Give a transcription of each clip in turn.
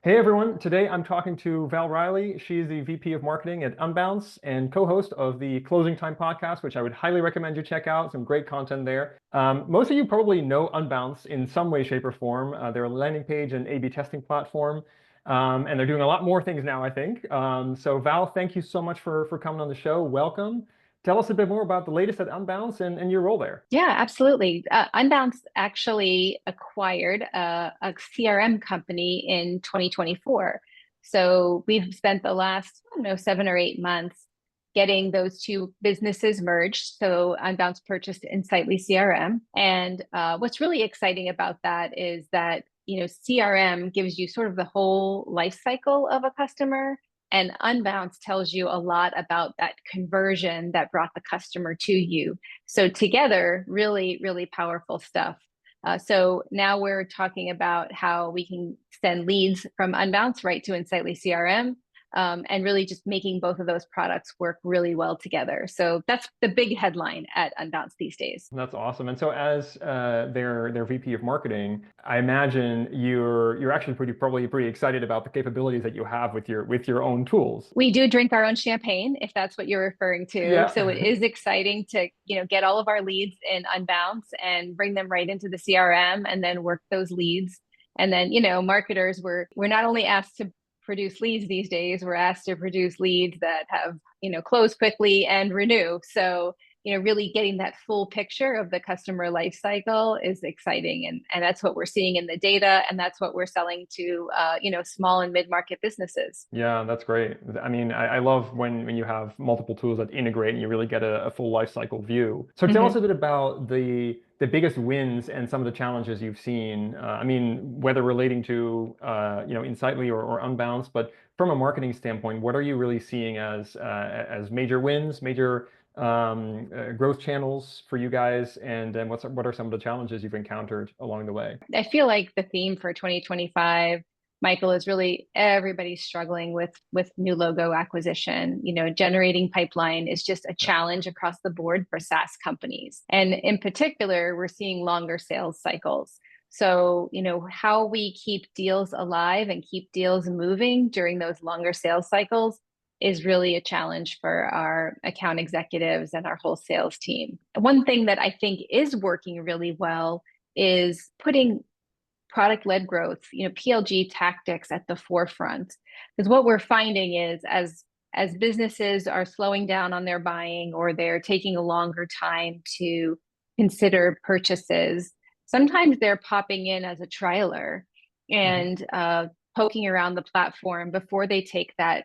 Hey everyone, today I'm talking to Val Riley. She's the VP of Marketing at Unbounce and co-host of the Closing Time podcast, which I would highly recommend you check out. Some great content there. Most of you probably know Unbounce in some way, shape, or form. They're a landing page and A/B testing platform, and they're doing a lot more things now, I think. So Val, thank you so much for coming on the show. Welcome. Tell us a bit more about the latest at Unbounce and your role there. Yeah, absolutely. Unbounce actually acquired a CRM company in 2024. So we've spent the last, I don't know, 7 or 8 months getting those two businesses merged. So Unbounce purchased Insightly CRM. And what's really exciting about that is that, CRM gives you sort of the whole life cycle of a customer. And Unbounce tells you a lot about that conversion that brought the customer to you. So together, really, really powerful stuff. So now we're talking about how we can send leads from Unbounce right to Insightly CRM, and really just making both of those products work really well together. So that's the big headline at Unbounce these days. That's awesome. And so as their VP of marketing, I imagine you're actually probably pretty excited about the capabilities that you have with your own tools. We do drink our own champagne, if that's what you're referring to. So it Yeah. is exciting to, get all of our leads in Unbounce and bring them right into the CRM and then work those leads. And then, marketers, we're not only asked to produce leads these days, we're asked to produce leads that have, close quickly and renew. So, really getting that full picture of the customer life cycle is exciting. And that's what we're seeing in the data. And that's what we're selling to, small and mid-market businesses. Yeah, that's great. I mean, I love when you have multiple tools that integrate and you really get a full life cycle view. So tell us Mhm. a bit about the biggest wins and some of the challenges you've seen. I mean, whether relating to Insightly or Unbounce, but from a marketing standpoint, what are you really seeing as major wins, major growth channels for you guys, and then what are some of the challenges you've encountered along the way? I feel like the theme for 2025, Michael, is really everybody's struggling with new logo acquisition. Generating pipeline is just a challenge across the board for SaaS companies. And in particular, we're seeing longer sales cycles. So, how we keep deals alive and keep deals moving during those longer sales cycles is really a challenge for our account executives and our whole sales team. One thing that I think is working really well is putting product-led growth, PLG tactics at the forefront. Because what we're finding is as businesses are slowing down on their buying or they're taking a longer time to consider purchases, sometimes they're popping in as a trialer Mhm. and poking around the platform before they take that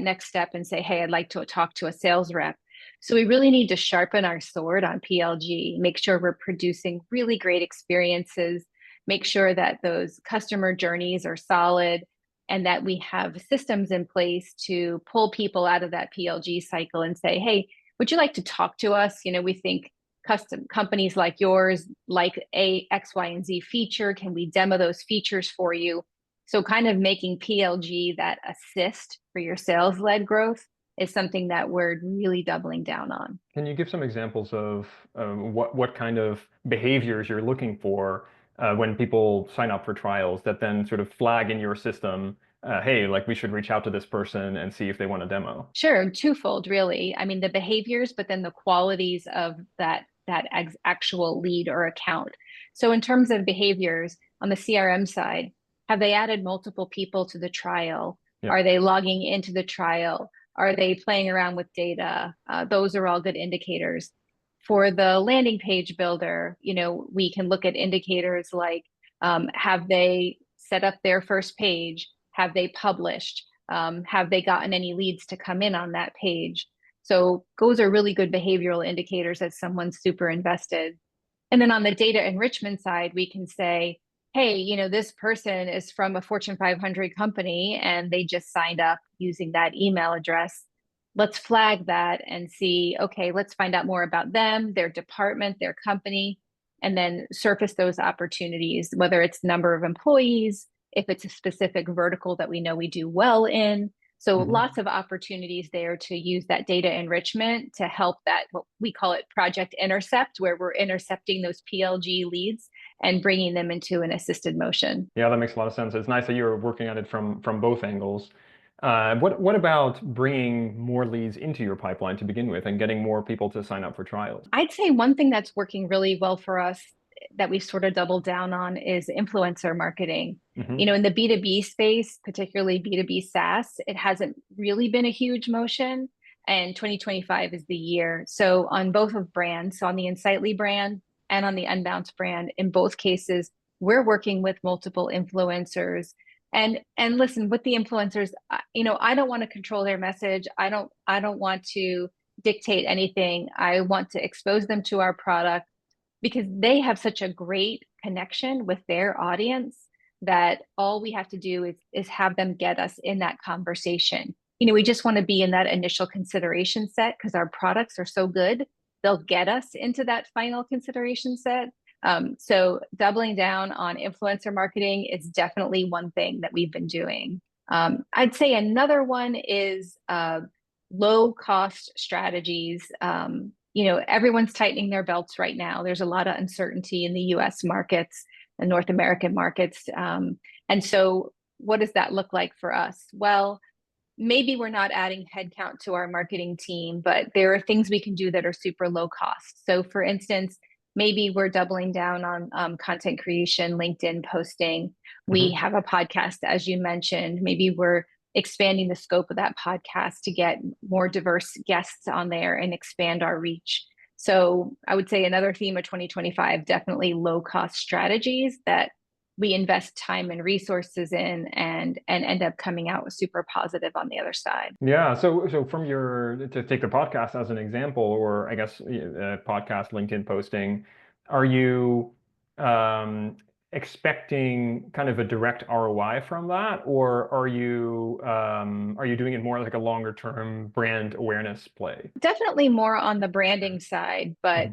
next step and say, hey, I'd like to talk to a sales rep. So we really need to sharpen our sword on PLG, make sure we're producing really great experiences, make sure that those customer journeys are solid, and that we have systems in place to pull people out of that PLG cycle and say, hey, would you like to talk to us? We think custom companies like yours like a X, Y, and Z feature. Can we demo those features for you? So kind of making PLG that assist for your sales led growth is something that we're really doubling down on. Can you give some examples of what kind of behaviors you're looking for when people sign up for trials that then sort of flag in your system, hey, like we should reach out to this person and see if they want a demo? Sure, twofold, really. I mean, the behaviors, but then the qualities of that actual lead or account. So, in terms of behaviors on the CRM side, have they added multiple people to the trial? Yeah. Are they logging into the trial? Are they playing around with data? Those are all good indicators. For the landing page builder, we can look at indicators like have they set up their first page? Have they published? Have they gotten any leads to come in on that page? So those are really good behavioral indicators that someone's super invested. And then on the data enrichment side, we can say, hey, this person is from a Fortune 500 company and they just signed up using that email address. Let's flag that and see, okay, let's find out more about them, their department, their company, and then surface those opportunities, whether it's number of employees, if it's a specific vertical that we know we do well in. So Mhm. lots of opportunities there to use that data enrichment to help that, what we call it project intercept, where we're intercepting those PLG leads and bringing them into an assisted motion. Yeah, that makes a lot of sense. It's nice that you're working at it from both angles. What about bringing more leads into your pipeline to begin with and getting more people to sign up for trials? I'd say one thing that's working really well for us that we've sort of doubled down on is influencer marketing. Mm-hmm. You know, in the B2B space, particularly B2B SaaS, it hasn't really been a huge motion. And 2025 is the year. So on both of brands, so on the Insightly brand and on the Unbounce brand, in both cases, we're working with multiple influencers. And listen, with the influencers, you know, I don't want to control their message. I don't want to dictate anything. I want to expose them to our product because they have such a great connection with their audience that all we have to do is have them get us in that conversation. You know, we just want to be in that initial consideration set because our products are so good. They'll get us into that final consideration set. So doubling down on influencer marketing is definitely one thing that we've been doing. I'd say another one is low cost strategies. You know, everyone's tightening their belts right now. There's a lot of uncertainty in the US markets and North American markets. And so what does that look like for us? Well, maybe we're not adding headcount to our marketing team, but there are things we can do that are super low cost. So for instance, maybe we're doubling down on content creation, LinkedIn posting. We have a podcast, as you mentioned. Maybe we're expanding the scope of that podcast to get more diverse guests on there and expand our reach. So I would say another theme of 2025, definitely low cost strategies that we invest time and resources in and end up coming out with super positive on the other side. Yeah, so from to take the podcast as an example, or I guess podcast, LinkedIn posting, are you expecting kind of a direct ROI from that, or are you doing it more like a longer term brand awareness play? Definitely more on the branding side, but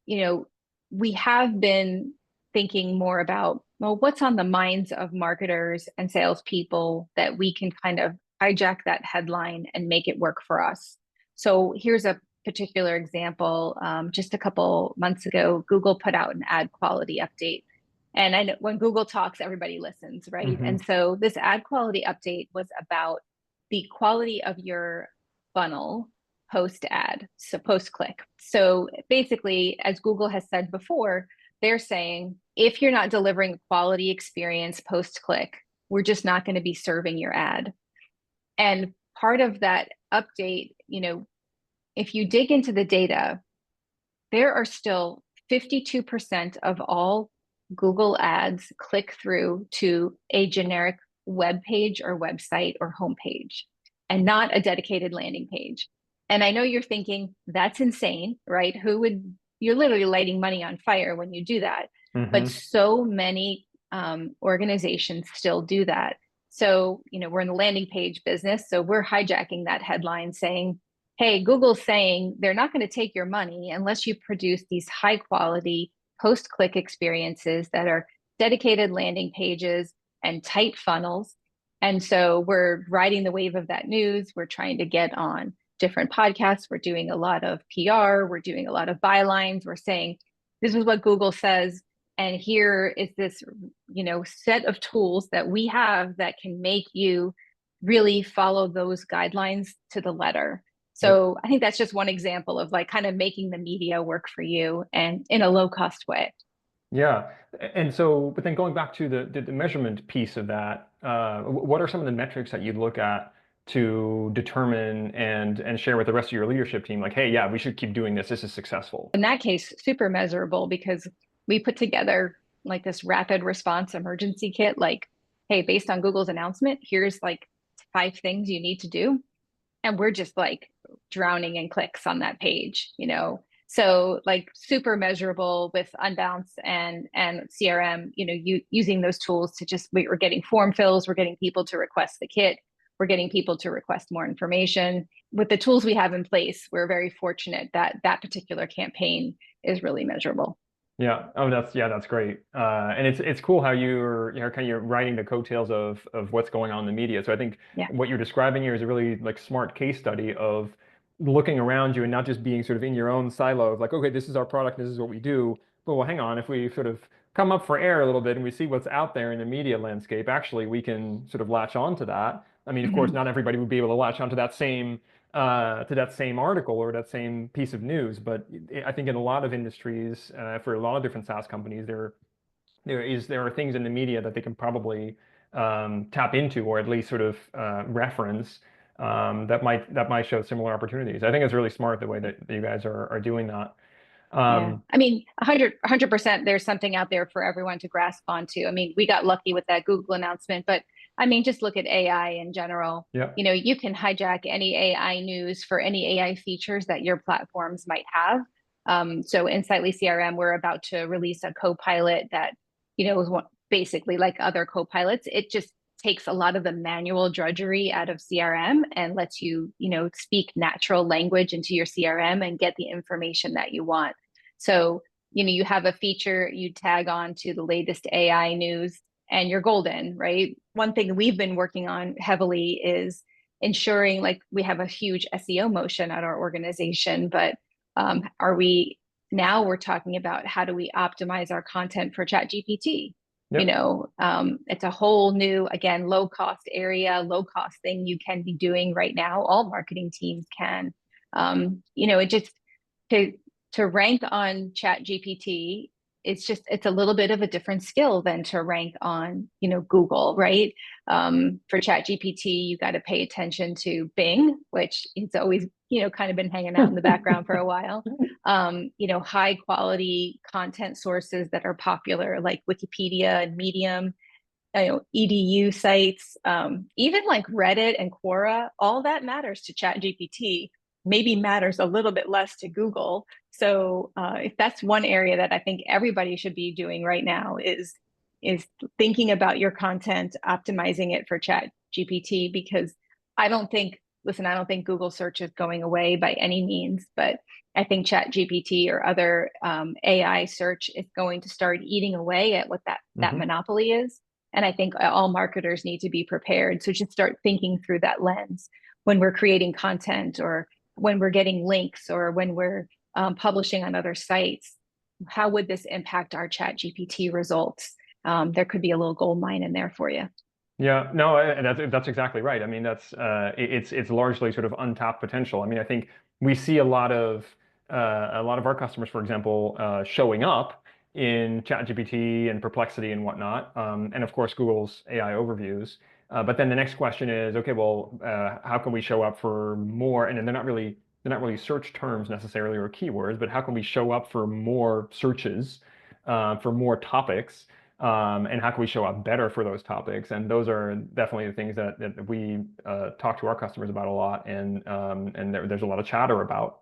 you know, we have been thinking more about, well, what's on the minds of marketers and salespeople that we can kind of hijack that headline and make it work for us. So here's a particular example. Just a couple months ago, Google put out an ad quality update. And I know when Google talks, everybody listens, right? And so this ad quality update was about the quality of your funnel post ad, so post click. So basically, as Google has said before, they're saying if you're not delivering a quality experience post click, we're just not going to be serving your ad. And part of that update, you know, if you dig into the data, there are still 52% of all Google ads click through to a generic web page or website or homepage and not a dedicated landing page. And I know you're thinking that's insane, right? You're literally lighting money on fire when you do that. But so many organizations still do that. So, you know, we're in the landing page business. So we're hijacking that headline saying, hey, Google's saying they're not going to take your money unless you produce these high quality post-click experiences that are dedicated landing pages and tight funnels. And so we're riding the wave of that news. We're trying to get on different podcasts. We're doing a lot of PR. We're doing a lot of bylines. We're saying, this is what Google says. And here is this, you know, set of tools that we have that can make you really follow those guidelines to the letter. So I think that's just one example of like kind of making the media work for you and in a low cost way. Yeah. And so, but then going back to the measurement piece of that, what are some of the metrics that you'd look at to determine and share with the rest of your leadership team? Like, hey, yeah, we should keep doing this. This is successful. In that case, super measurable because we put together like this rapid response emergency kit, like, hey, based on Google's announcement, here's like 5 things you need to do. And we're just like drowning in clicks on that page, you know? So like super measurable with Unbounce and CRM, you know, using those tools to just, we're getting form fills, we're getting people to request the kit, we're getting people to request more information. With the tools we have in place, we're very fortunate that that particular campaign is really measurable. Yeah. Oh, that's great. And it's cool how you're kind of riding the coattails of what's going on in the media. So I think what you're describing here is a really like smart case study of looking around you and not just being sort of in your own silo of like, okay, this is our product, this is what we do, well, hang on, if we sort of come up for air a little bit and we see what's out there in the media landscape, actually we can sort of latch on to that. I mean, of course, Mhm. not everybody would be able to latch onto that same article or that same piece of news, but I think in a lot of industries, for a lot of different SaaS companies, there are things in the media that they can probably tap into, or at least sort of reference, that might show similar opportunities. I think it's really smart the way that you guys are doing that. Yeah. Um, I mean, 100%, there's something out there for everyone to grasp onto. I mean, we got lucky with that Google announcement, but I mean, just look at AI in general. yeah. You know, you can hijack any AI news for any AI features that your platforms might have. So Insightly CRM, we're about to release a co-pilot that, is basically like other co-pilots. It just takes a lot of the manual drudgery out of CRM and lets you, speak natural language into your CRM and get the information that you want. So, you have a feature, you tag on to the latest AI news, and you're golden, right? One thing we've been working on heavily is ensuring, like, we have a huge SEO motion at our organization, but we're talking about how do we optimize our content for ChatGPT? Yep. It's a whole new, again, low cost area, low cost thing you can be doing right now. All marketing teams can. It just to to rank on chat gpt, it's a little bit of a different skill than to rank on Google, right? For chat gpt, you got to pay attention to Bing, which it's always kind of been hanging out in the background for a while. High quality content sources that are popular like Wikipedia and Medium, edu sites, even like Reddit and Quora. All that matters to chat gpt, maybe matters a little bit less to Google. So if that's one area that I think everybody should be doing right now is thinking about your content, optimizing it for chat gpt, because I don't think Google search is going away by any means, but I think chat gpt or other AI search is going to start eating away at what that Hmm. monopoly is. And I think all marketers need to be prepared. So just start thinking through that lens when we're creating content, or when we're getting links, or when we're publishing on other sites. How would this impact our chat GPT results? There could be a little gold mine in there for you. Yeah, no, that's exactly right. I mean, it's largely sort of untapped potential. I mean, I think we see a lot of our customers, for example, showing up in ChatGPT and Perplexity and whatnot, and of course Google's AI overviews. But then the next question is, okay, well, how can we show up for more? And then they're not really search terms necessarily or keywords, but how can we show up for more searches, for more topics? And how can we show up better for those topics? And those are definitely the things that we talk to our customers about a lot, and there's a lot of chatter about.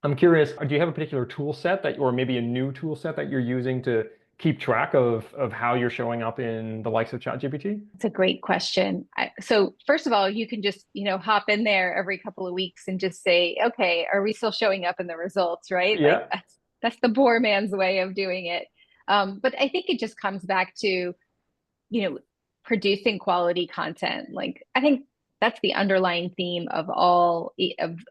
I'm curious, do you have a particular tool set or maybe a new tool set that you're using to keep track of how you're showing up in the likes of ChatGPT? It's a great question. So first of all, you can just, hop in there every couple of weeks and just say, okay, are we still showing up in the results, right? Like Yeah. that's the poor man's way of doing it. But I think it just comes back to, you know, producing quality content. Like I think that's the underlying theme of all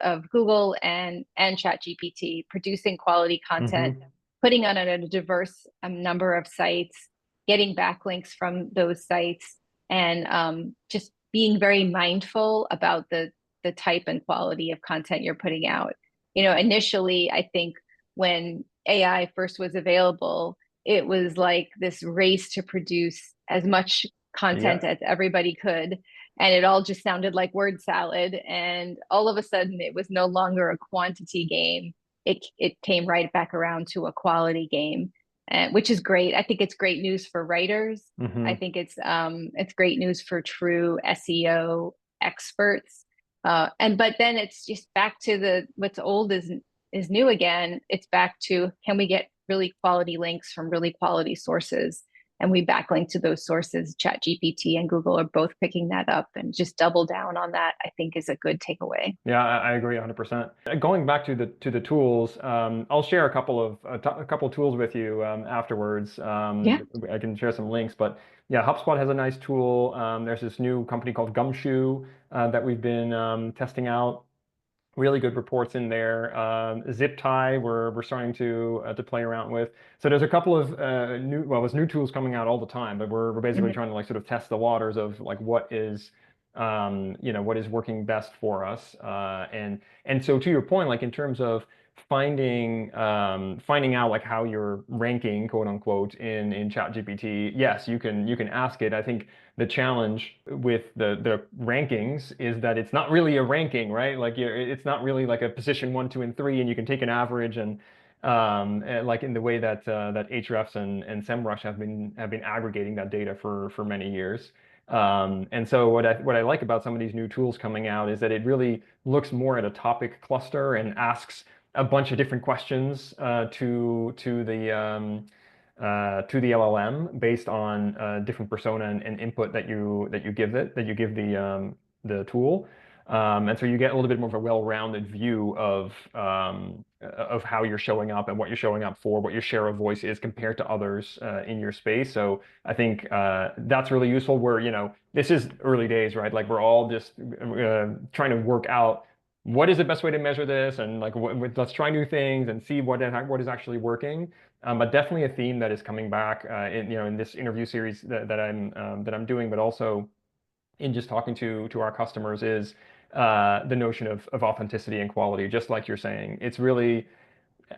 of Google and ChatGPT, producing quality content, Hmm. putting on a diverse number of sites, getting backlinks from those sites, and just being very mindful about the type and quality of content you're putting out. Initially, I think when AI first was available, it was like this race to produce as much content Yeah. as everybody could. And it all just sounded like word salad. And all of a sudden, it was no longer a quantity game. It came right back around to a quality game, which is great. I think it's great news for writers. I Hmm. think it's great news for true SEO experts. But then it's just back to the what's old is new again. It's back to, can we get really quality links from really quality sources? And we backlink to those sources. ChatGPT and Google are both picking that up, and just double down on that, I think, is a good takeaway. Yeah, I agree 100%. Going back to the tools, I'll share a couple of tools with you afterwards. Yeah. I can share some links, but yeah, HubSpot has a nice tool. There's this new company called Gumshoe that we've been testing out. really good reports in there. Zip tie, we're starting to play around with. So there's a couple of there's new tools coming out all the time, but we're basically Mhm. trying to like sort of test the waters of like what is what is working best for us. And so to your point, like in terms of finding out like how you're ranking, quote unquote, in ChatGPT, yes, you can ask it. I think the challenge with the rankings is that it's not really a ranking, right? Like it's not really like a position 1, 2, and 3, and you can take an average and like in the way that that Ahrefs and SEMrush have been aggregating that data for many years. And so what I like about some of these new tools coming out is that it really looks more at a topic cluster and asks a bunch of different questions to the LLM based on different persona and input that you give the tool. And so you get a little bit more of a well-rounded view of how you're showing up and what you're showing up for, what your share of voice is compared to others in your space. So I think that's really useful. Where this is early days, right? Like we're all just trying to work out what is the best way to measure this, and like let's try new things and see what is actually working. But definitely a theme that is coming back in this interview series that I'm doing, but also in just talking to our customers is the notion of authenticity and quality. Just like you're saying, it's really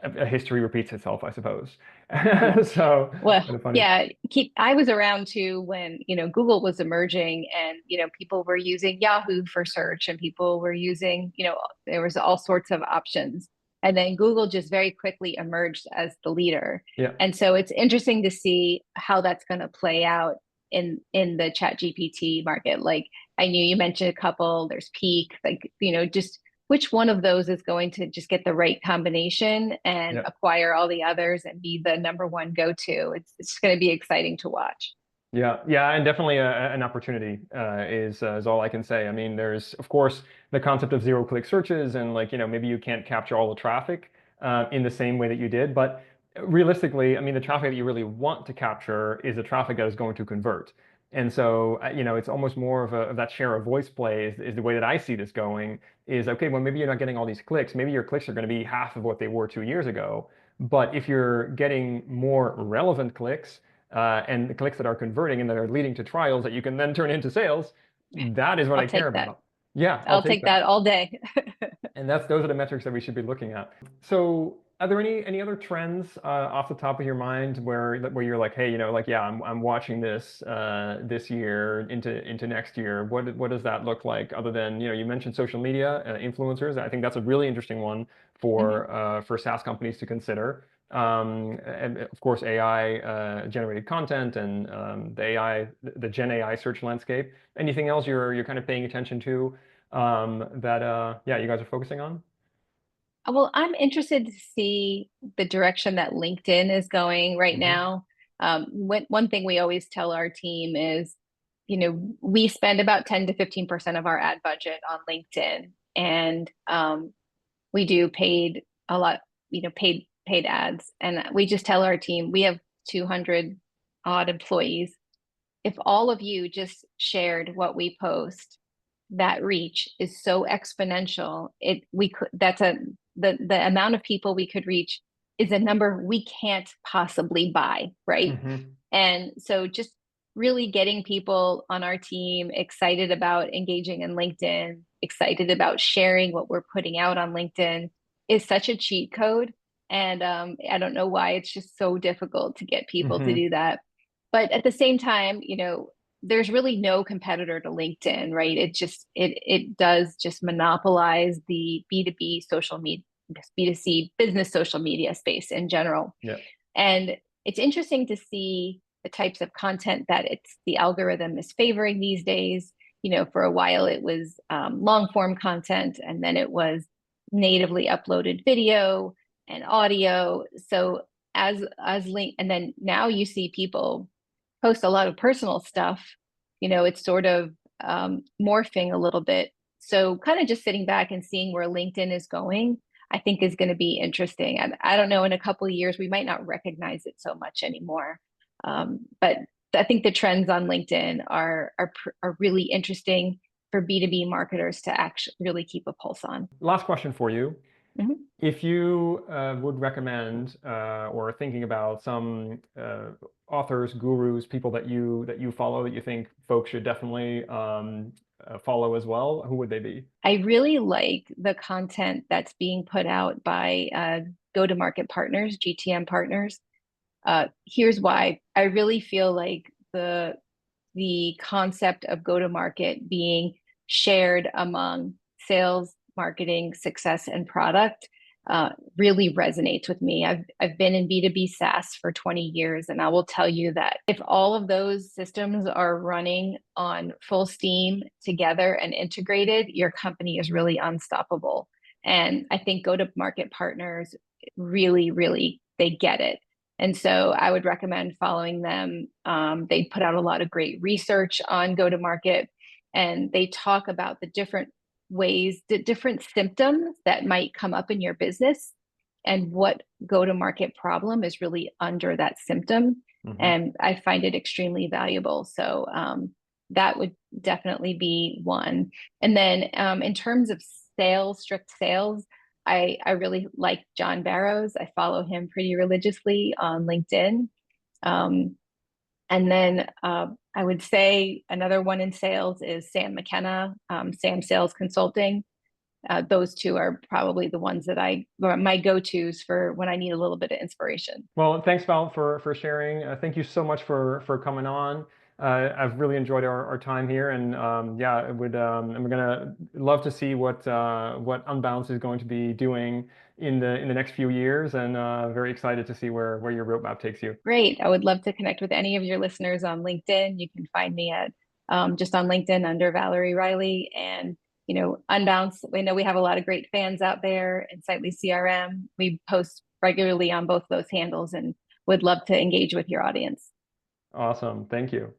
a history repeats itself, I suppose. So Well, kind of funny. yeah, I was around too when, Google was emerging and, people were using Yahoo for search and people were using, there was all sorts of options. And then Google just very quickly emerged as the leader. Yeah. And so it's interesting to see how that's going to play out in the chat GPT market. Like I knew you mentioned a couple, there's Peak, like, just which one of those is going to just get the right combination and Yeah. acquire all the others and be the number one go-to. It's going to be exciting to watch. Yeah, yeah, and definitely an opportunity is all I can say. I mean, there's of course the concept of zero-click searches, and like maybe you can't capture all the traffic in the same way that you did, but realistically, I mean, the traffic that you really want to capture is the traffic that is going to convert. And so it's almost more of that share of voice play is the way that I see this going. Is okay, well, maybe you're not getting all these clicks. Maybe your clicks are going to be half of what they were 2 years ago. But if you're getting more relevant clicks and the clicks that are converting and that are leading to trials that you can then turn into sales, that is what I'll I care take that. about. Yeah, I'll I'll take take that. that all day. And those are the metrics that we should be looking at. So, are there any other trends off the top of your mind where you're like, hey, like yeah, I'm watching this this year into next year. What does that look like? Other than you mentioned social media influencers. I think that's a really interesting one Mhm. for SaaS companies to consider. And of course, AI generated content and the Gen AI search landscape. Anything else you're kind of paying attention to that yeah, you guys are focusing on? Well, I'm interested to see the direction that LinkedIn is going right Hmm. now. One thing we always tell our team is, we spend about 10 to 15% of our ad budget on LinkedIn, and we do paid a lot, paid ads. And we just tell our team we have 200 odd employees. If all of you just shared what we post, that reach is so exponential. The amount of people we could reach is a number we can't possibly buy, right? Hmm. And so just really getting people on our team excited about engaging in LinkedIn, excited about sharing what we're putting out on LinkedIn is such a cheat code. And I don't know why it's just so difficult to get people to Hmm. do that. But at the same time, there's really no competitor to LinkedIn, right? It does just monopolize the B2B social media, B2C business social media space in general. Yeah. And it's interesting to see the types of content that the algorithm is favoring these days. For a while it was long form content, and then it was natively uploaded video and audio. So as link, and then now you see people post a lot of personal stuff. It's sort of morphing a little bit. So kind of just sitting back and seeing where LinkedIn is going, I think is going to be interesting. I don't know, in a couple of years, we might not recognize it so much anymore. But I think the trends on LinkedIn are really interesting. for B2B marketers to actually really keep a pulse on. Last question for you. Mm-hmm. If you would recommend or are thinking about some authors, gurus, people that you follow that you think folks should definitely follow as well, who would they be? I really like the content that's being put out by go-to-market partners, GTM partners. Here's why. I really feel like the concept of go-to-market being shared among sales, marketing, success, and product really resonates with me. I've been in B2B SaaS for 20 years, and I will tell you that if all of those systems are running on full steam together and integrated, your company is really unstoppable. And I think go-to-market partners really, really, they get it. And so I would recommend following them. They put out a lot of great research on go-to-market, and they talk about the different ways, the different symptoms that might come up in your business and what go-to-market problem is really under that symptom. Mm-hmm. And I find it extremely valuable. So that would definitely be one. And then in terms of sales, strict sales, I really like John Barrows. I follow him pretty religiously on LinkedIn. And then I would say another one in sales is Sam McKenna, Sam Sales Consulting. Those two are probably the ones that my go-tos for when I need a little bit of inspiration. Well, thanks, Val, for sharing. Thank you so much for coming on. I've really enjoyed our time here, and yeah, I'm gonna love to see what Unbounce is going to be doing in the next few years, and very excited to see where your roadmap takes you. Great. I would love to connect with any of your listeners on LinkedIn. You can find me at just on LinkedIn under Valerie Riley, and Unbounce. We know we have a lot of great fans out there. Insightly CRM. We post regularly on both those handles, and would love to engage with your audience. Awesome. Thank you.